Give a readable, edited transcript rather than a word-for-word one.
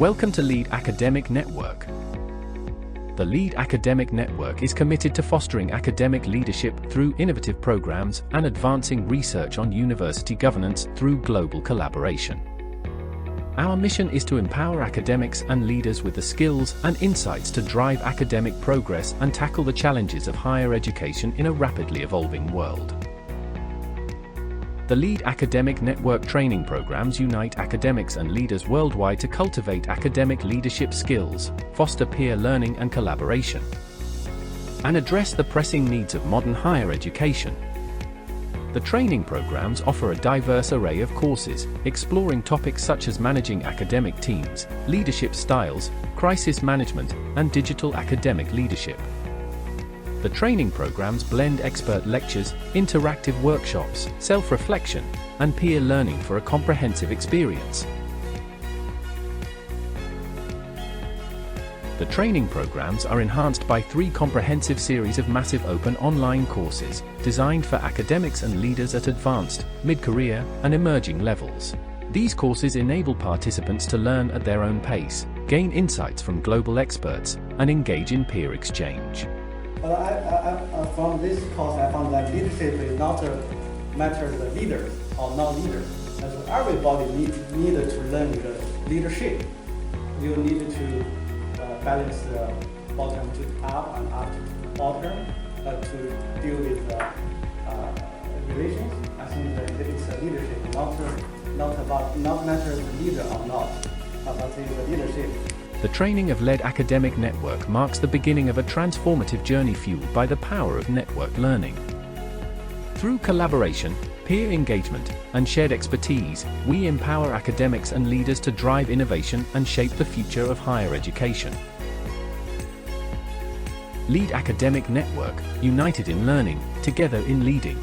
Welcome to Lead Academic Network. The Lead Academic Network is committed to fostering academic leadership through innovative programs and advancing research on university governance through global collaboration. Our mission is to empower academics and leaders with the skills and insights to drive academic progress and tackle the challenges of higher education in a rapidly evolving world. The Lead Academic Network training programs unite academics and leaders worldwide to cultivate academic leadership skills, foster peer learning and collaboration, and address the pressing needs of modern higher education. The training programs offer a diverse array of courses, exploring topics such as managing academic teams, leadership styles, crisis management, and digital academic leadership. The training programs blend expert lectures, interactive workshops, self-reflection, and peer learning for a comprehensive experience. The training programs are enhanced by 3 comprehensive series of massive open online courses, designed for academics and leaders at advanced, mid-career, and emerging levels. These courses enable participants to learn at their own pace, gain insights from global experts, and engage in peer exchange. From this course, I found that leadership is not a matter of leaders or non-leaders. As everybody needs to learn the leadership. You need to balance the bottom to top and up to bottom to deal with relations. I think that it's a leadership, not matter the leader or not, but it's the leadership. The training of Lead Academic Network marks the beginning of a transformative journey fueled by the power of network learning. Through collaboration, peer engagement, and shared expertise, we empower academics and leaders to drive innovation and shape the future of higher education. Lead Academic Network, united in learning, together in leading.